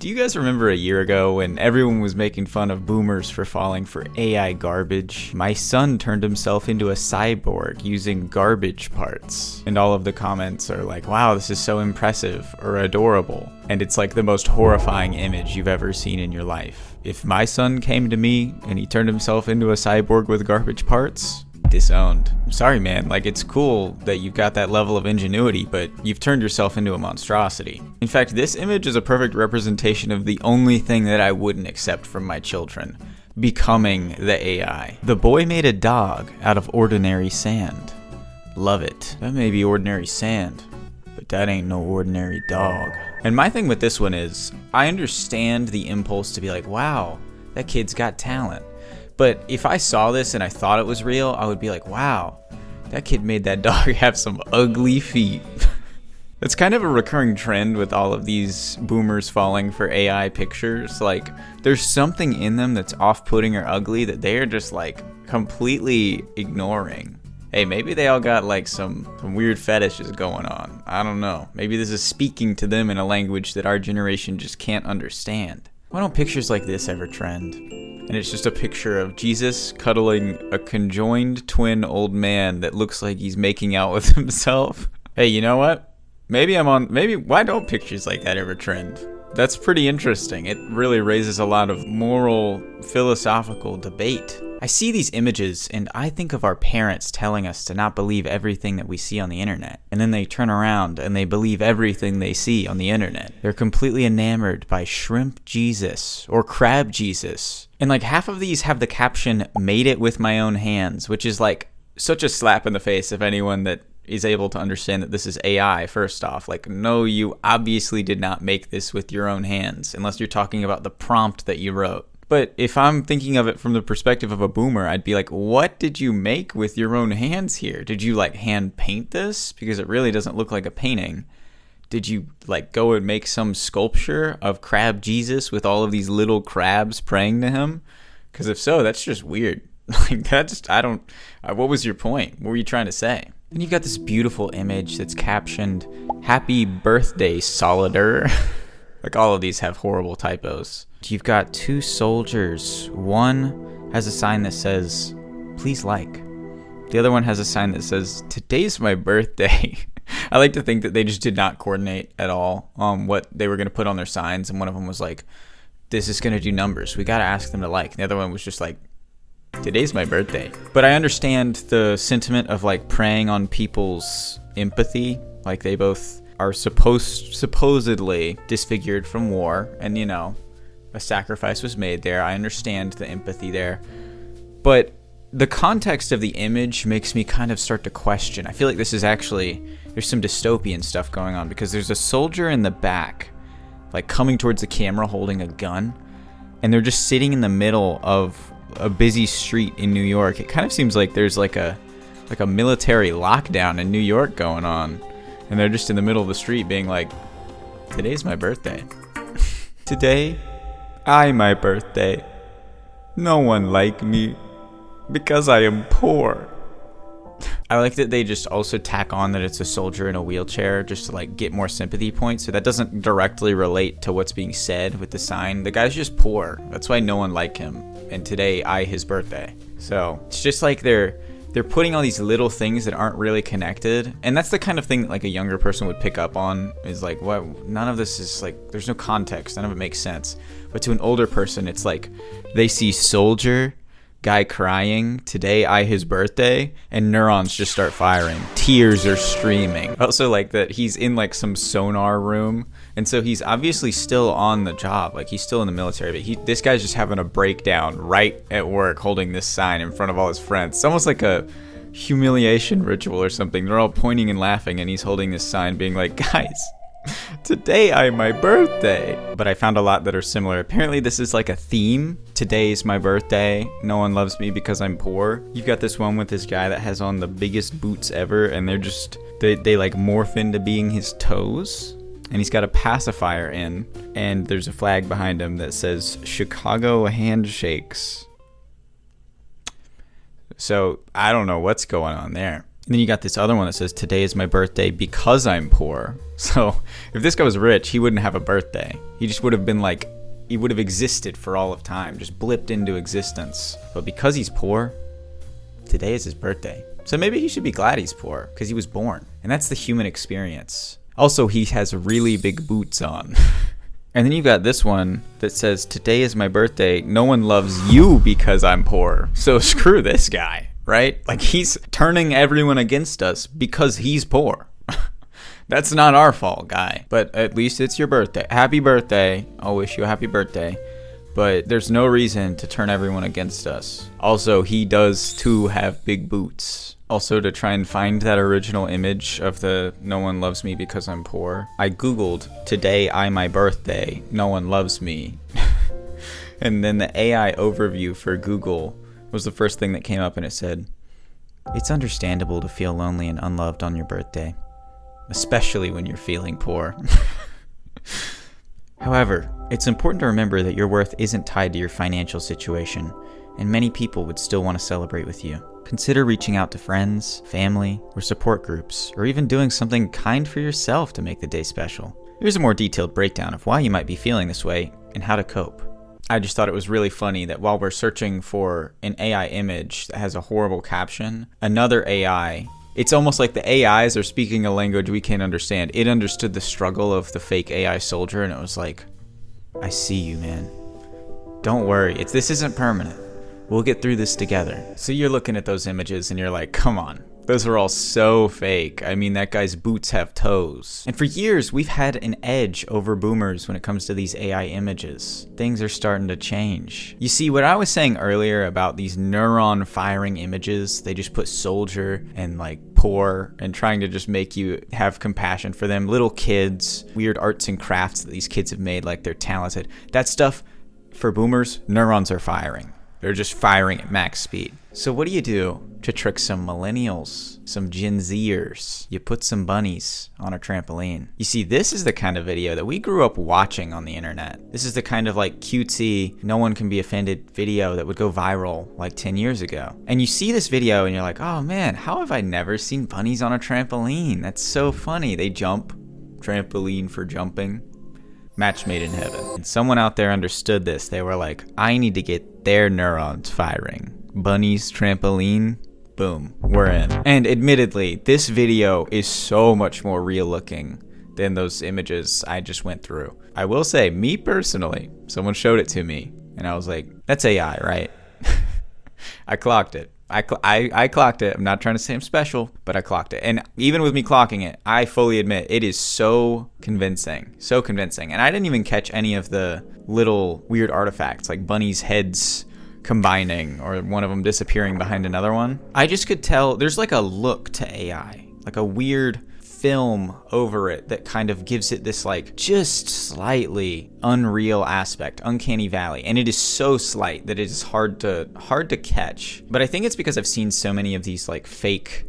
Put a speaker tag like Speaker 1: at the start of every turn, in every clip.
Speaker 1: Do you guys remember a year ago when everyone was making fun of boomers for falling for AI garbage? My son turned himself into a cyborg using garbage parts. And all of the comments are like, wow, this is so impressive or adorable. And it's like the most horrifying image you've ever seen in your life. If my son came to me and he turned himself into a cyborg with garbage parts, disowned. I'm sorry, man. Like, it's cool that you've got that level of ingenuity, but you've turned yourself into a monstrosity. In fact, this image is a perfect representation of the only thing that I wouldn't accept from my children: becoming the AI. The boy made a dog out of ordinary sand. Love it. That may be ordinary sand, but that ain't no ordinary dog. And my thing with this one is, I understand the impulse to be like, wow, that kid's got talent. But if I saw this and I thought it was real, I would be like, wow, that kid made that dog have some ugly feet. It's kind of a recurring trend with all of these boomers falling for AI pictures. Like, there's something in them that's off-putting or ugly that they are just like completely ignoring. Hey, maybe they all got like some weird fetishes going on. I don't know. Maybe this is speaking to them in a language that our generation just can't understand. Why don't pictures like this ever trend? And it's just a picture of Jesus cuddling a conjoined twin old man that looks like he's making out with himself. Hey, you know what? Maybe why don't pictures like that ever trend? That's pretty interesting. It really raises a lot of moral, philosophical debate. I see these images and I think of our parents telling us to not believe everything that we see on the internet. And then they turn around and they believe everything they see on the internet. They're completely enamored by shrimp Jesus or crab Jesus. And like half of these have the caption, "Made it with my own hands," which is like such a slap in the face of anyone that is able to understand that this is AI, first off. Like, no, you obviously did not make this with your own hands, unless you're talking about the prompt that you wrote. But if I'm thinking of it from the perspective of a boomer, I'd be like, what did you make with your own hands here? Did you like hand paint this? Because it really doesn't look like a painting. Did you like go and make some sculpture of crab Jesus with all of these little crabs praying to him? Because if so, that's just weird. Like, what was your point? What were you trying to say? And you've got this beautiful image that's captioned, "Happy birthday, Solider." Like, all of these have horrible typos. You've got two soldiers. One has a sign that says, "Please like." The other one has a sign that says, "Today's my birthday." I like to think that they just did not coordinate at all on what they were going to put on their signs. And one of them was like, "This is going to do numbers. We got to ask them to like." And the other one was just like, "Today's my birthday." But I understand the sentiment of like preying on people's empathy. Like, they both are supposedly disfigured from war, and you know, a sacrifice was made there. I understand the empathy there, but the context of the image makes me kind of start to question. I feel like this is actually, there's some dystopian stuff going on, because there's a soldier in the back, like coming towards the camera holding a gun, and they're just sitting in the middle of a busy street in New York. It kind of seems like there's like a military lockdown in New York going on. And they're just in the middle of the street being like, "Today's my birthday." Today, my birthday. No one like me because I am poor. I like that they just also tack on that it's a soldier in a wheelchair just to like get more sympathy points. So that doesn't directly relate to what's being said with the sign. The guy's just poor. That's why no one like him. And today, his birthday. So it's just like they're putting all these little things that aren't really connected. And that's the kind of thing that like a younger person would pick up on, is like, what? None of this is like, there's no context. None of it makes sense. But to an older person, it's like they see soldier, guy crying, today, his birthday, and neurons just start firing. Tears are streaming. Also like that he's in like some sonar room. And so he's obviously still on the job. Like, he's still in the military, but this guy's just having a breakdown right at work holding this sign in front of all his friends. It's almost like a humiliation ritual or something. They're all pointing and laughing, and he's holding this sign being like, "Guys, today my birthday." But I found a lot that are similar. Apparently this is like a theme. Today's my birthday. No one loves me because I'm poor. You've got this one with this guy that has on the biggest boots ever, and they like morph into being his toes. And he's got a pacifier in, and there's a flag behind him that says Chicago Handshakes. So I don't know what's going on there. And then you got this other one that says, "Today is my birthday because I'm poor." So if this guy was rich, he wouldn't have a birthday. He just would have been like, he would have existed for all of time, just blipped into existence. But because he's poor, today is his birthday. So maybe he should be glad he's poor, because he was born. And that's the human experience. Also, he has really big boots on. And then you've got this one that says, today is my birthday. No one loves you because I'm poor. So screw this guy, right? Like, he's turning everyone against us because he's poor. That's not our fault, guy. But at least it's your birthday. Happy birthday. I'll wish you a happy birthday. But there's no reason to turn everyone against us. Also, he does too have big boots. Also, to try and find that original image of the no one loves me because I'm poor, I googled today my birthday, no one loves me. And then the AI overview for Google was the first thing that came up, and it said, it's understandable to feel lonely and unloved on your birthday, especially when you're feeling poor. However, it's important to remember that your worth isn't tied to your financial situation, and many people would still want to celebrate with you. Consider reaching out to friends, family, or support groups, or even doing something kind for yourself to make the day special. Here's a more detailed breakdown of why you might be feeling this way and how to cope. I just thought it was really funny that while we're searching for an AI image that has a horrible caption, another AI, it's almost like the AIs are speaking a language we can't understand. It understood the struggle of the fake AI soldier, and it was like, I see you, man. Don't worry, this isn't permanent. We'll get through this together. So you're looking at those images and you're like, come on. Those are all so fake. I mean, that guy's boots have toes. And for years, we've had an edge over boomers when it comes to these AI images. Things are starting to change. You see, what I was saying earlier about these neuron firing images, they just put soldier and like poor and trying to just make you have compassion for them. Little kids, weird arts and crafts that these kids have made like they're talented. That stuff, for boomers, neurons are firing. They're just firing at max speed. So what do you do to trick some millennials, some Gen Zers? You put some bunnies on a trampoline. You see, this is the kind of video that we grew up watching on the internet. This is the kind of like cutesy, no one can be offended video that would go viral like 10 years ago. And you see this video and you're like, oh man, how have I never seen bunnies on a trampoline? That's so funny. They jump, trampoline for jumping. Match made in heaven. And someone out there understood this. They were like, I need to get their neurons firing. Bunnies, trampoline, boom, we're in. And admittedly, this video is so much more real looking than those images I just went through. I will say, me personally, someone showed it to me and I was like, that's AI, right? I clocked it. I clocked it. I'm not trying to say I'm special, but I clocked it. And even with me clocking it, I fully admit it is so convincing. So convincing. And I didn't even catch any of the little weird artifacts like bunnies' heads combining or one of them disappearing behind another one. I just could tell there's like a look to AI, like a weird film over it that kind of gives it this like just slightly unreal aspect, uncanny valley, and it is so slight that it is hard to catch. But I think it's because I've seen so many of these like fake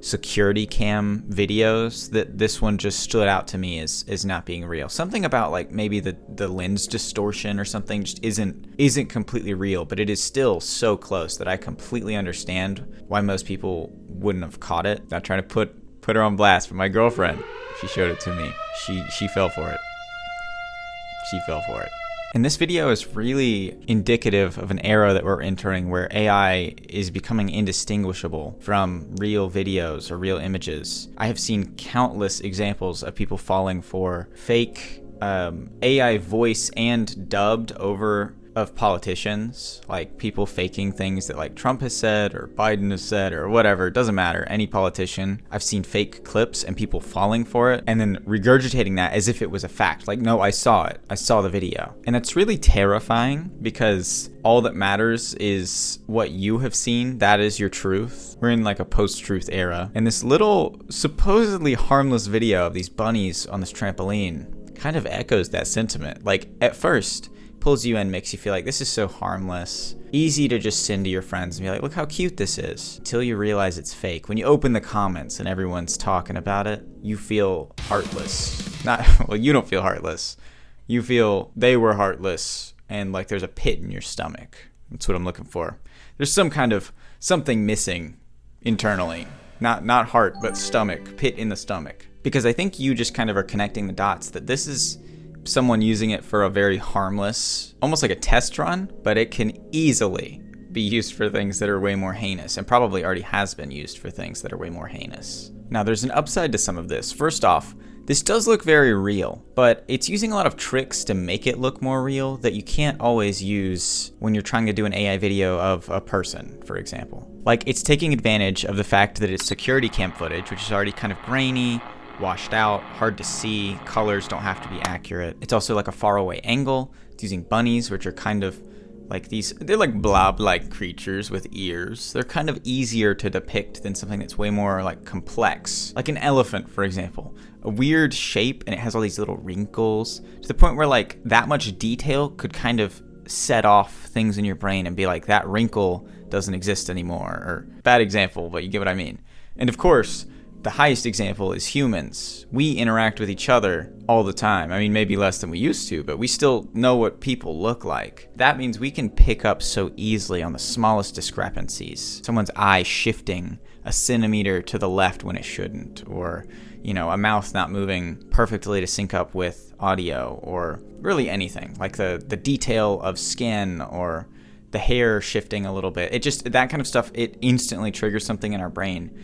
Speaker 1: security cam videos that this one just stood out to me as not being real. Something about like maybe the lens distortion or something just isn't completely real, but it is still so close that I completely understand why most people wouldn't have caught it. Not trying to put her on blast, but my girlfriend, she showed it to me. She fell for it. She fell for it. And this video is really indicative of an era that we're entering where AI is becoming indistinguishable from real videos or real images. I have seen countless examples of people falling for fake AI voice and dubbed over of politicians, like people faking things that like Trump has said or Biden has said or whatever. It doesn't matter. Any politician. I've seen fake clips and people falling for it and then regurgitating that as if it was a fact. Like, no, I saw it. I saw the video. And that's really terrifying because all that matters is what you have seen. That is your truth. We're in like a post-truth era. And this little supposedly harmless video of these bunnies on this trampoline kind of echoes that sentiment. Like at first, pulls you in, makes you feel like this is so harmless, easy to just send to your friends and be like, look how cute this is, until you realize it's fake. When you open the comments and everyone's talking about it, you feel heartless. Well, you don't feel heartless. You feel they were heartless and like there's a pit in your stomach. That's what I'm looking for. There's something missing internally. Not heart, but stomach, pit in the stomach. because I think you just kind of are connecting the dots that this is someone using it for a very harmless, almost like a test run, but it can easily be used for things that are way more heinous, and probably already has been used for things that are way more heinous. Now, there's an upside to some of this. First off, this does look very real, but it's using a lot of tricks to make it look more real that you can't always use when you're trying to do an AI video of a person, for example. Like, it's taking advantage of the fact that it's security cam footage, which is already kind of grainy, washed out, hard to see, colors don't have to be accurate. It's also like a faraway angle. It's using bunnies, which are kind of like they're like blob-like creatures with ears. They're kind of easier to depict than something that's way more like complex. Like an elephant, for example. A weird shape, and it has all these little wrinkles, to the point where like that much detail could kind of set off things in your brain and be like, that wrinkle doesn't exist anymore. Or bad example, but you get what I mean. And of course, the highest example is humans. We interact with each other all the time. I mean, maybe less than we used to, but we still know what people look like. That means we can pick up so easily on the smallest discrepancies. Someone's eye shifting a centimeter to the left when it shouldn't, or, you know, a mouth not moving perfectly to sync up with audio, or really anything, like the detail of skin or the hair shifting a little bit. It just, that kind of stuff, it instantly triggers something in our brain.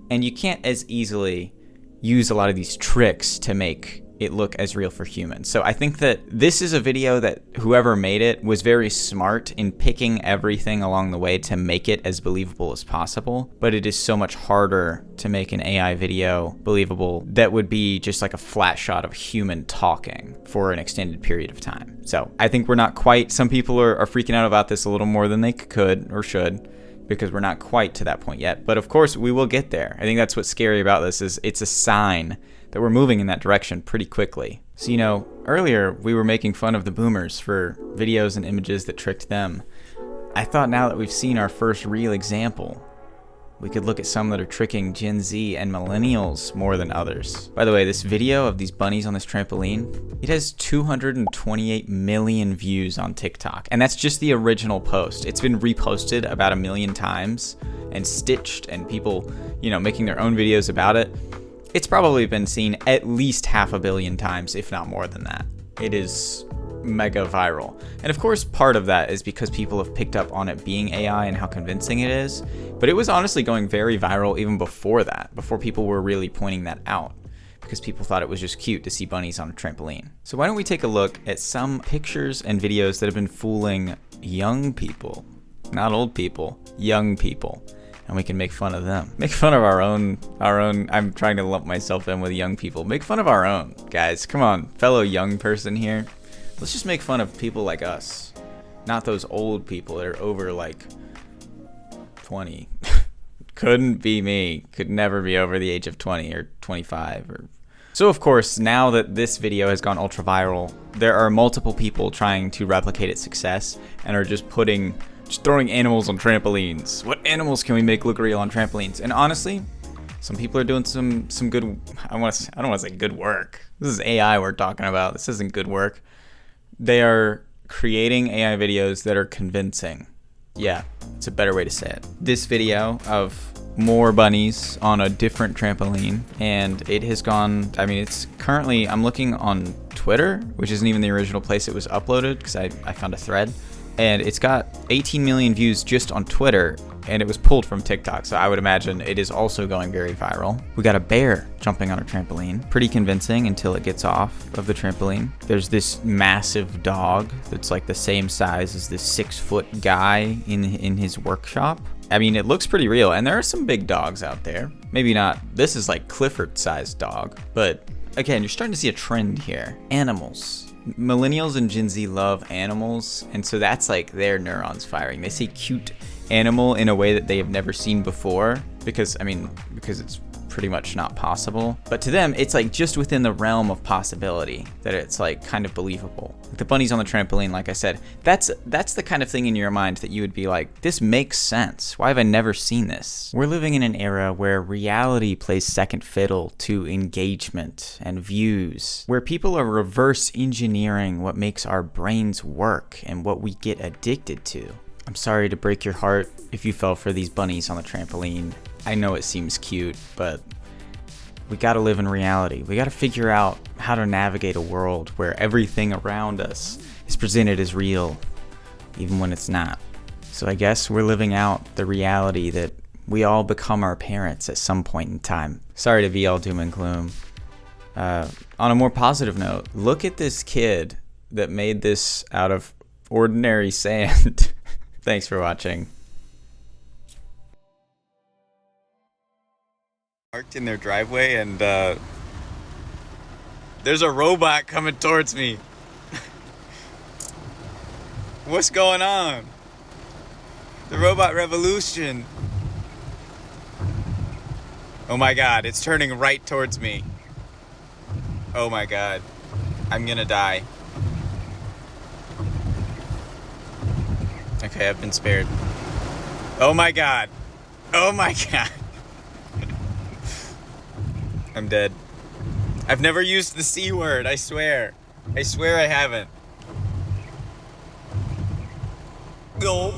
Speaker 1: And you can't as easily use a lot of these tricks to make it look as real for humans. So I think that this is a video that whoever made it was very smart in picking everything along the way to make it as believable as possible. But it is so much harder to make an AI video believable that would be just like a flat shot of human talking for an extended period of time. So I think we're not quite, some people are freaking out about this a little more than they could or should, because we're not quite to that point yet. But of course, we will get there. I think that's what's scary about this, is it's a sign that we're moving in that direction pretty quickly. So, you know, earlier we were making fun of the boomers for videos and images that tricked them. I thought now that we've seen our first real example, we could look at some that are tricking Gen Z and millennials more than others. By the way, this video of these bunnies on this trampoline, it has 228 million views on TikTok. And that's just the original post. It's been reposted about 1 million times and stitched, and people, you know, making their own videos about it. It's probably been seen at least 500 million times, if not more than that. It is mega viral. And of course, part of that is because people have picked up on it being AI and how convincing it is. But it was honestly going very viral even before that, before people were really pointing that out, because people thought it was just cute to see bunnies on a trampoline. So why don't we take a look at some pictures and videos that have been fooling young people, not old people, young people, and we can make fun of them. Make fun of our own, I'm trying to lump myself in with young people. Make fun of our own, guys. Come on, fellow young person here. Let's just make fun of people like us, not those old people that are over like 20. Couldn't be me. Could never be over the age of 20 or 25. So of course, now that this video has gone ultra viral, there are multiple people trying to replicate its success and are just throwing animals on trampolines. What animals can we make look real on trampolines? And honestly, some people are doing some good, I don't want to say good work. This is AI we're talking about. This isn't good work. They are creating AI videos that are convincing. Yeah, it's a better way to say it. This video of more bunnies on a different trampoline, and it has gone, I mean, it's currently, I'm looking on Twitter, which isn't even the original place it was uploaded, because I found a thread, and it's got 18 million views just on Twitter, and it was pulled from TikTok, so I would imagine it is also going very viral. We got a bear jumping on a trampoline. Pretty convincing until it gets off of the trampoline. There's this massive dog that's like the same size as this 6-foot guy in his workshop. I mean, it looks pretty real, and there are some big dogs out there. Maybe not, this is like Clifford-sized dog, but again, you're starting to see a trend here. Animals. Millennials and Gen Z love animals, and so that's like their neurons firing. They see cute animal in a way that they have never seen before, because it's pretty much not possible. But to them, it's like just within the realm of possibility that it's like kind of believable. Like the bunnies on the trampoline, like I said, that's the kind of thing in your mind that you would be like, this makes sense. Why have I never seen this? We're living in an era where reality plays second fiddle to engagement and views, where people are reverse engineering what makes our brains work and what we get addicted to. I'm sorry to break your heart if you fell for these bunnies on the trampoline. I know it seems cute, but we gotta live in reality. We gotta figure out how to navigate a world where everything around us is presented as real, even when it's not. So I guess we're living out the reality that we all become our parents at some point in time. Sorry to be all doom and gloom. On a more positive note, look at this kid that made this out of ordinary sand. Thanks for watching. Parked in their driveway and there's a robot coming towards me. What's going on? The robot revolution. Oh my god, it's turning right towards me. Oh my god, I'm gonna die. Okay, I've been spared. Oh my god. Oh my god. I'm dead. I've never used the C word, I swear. I swear I haven't. No.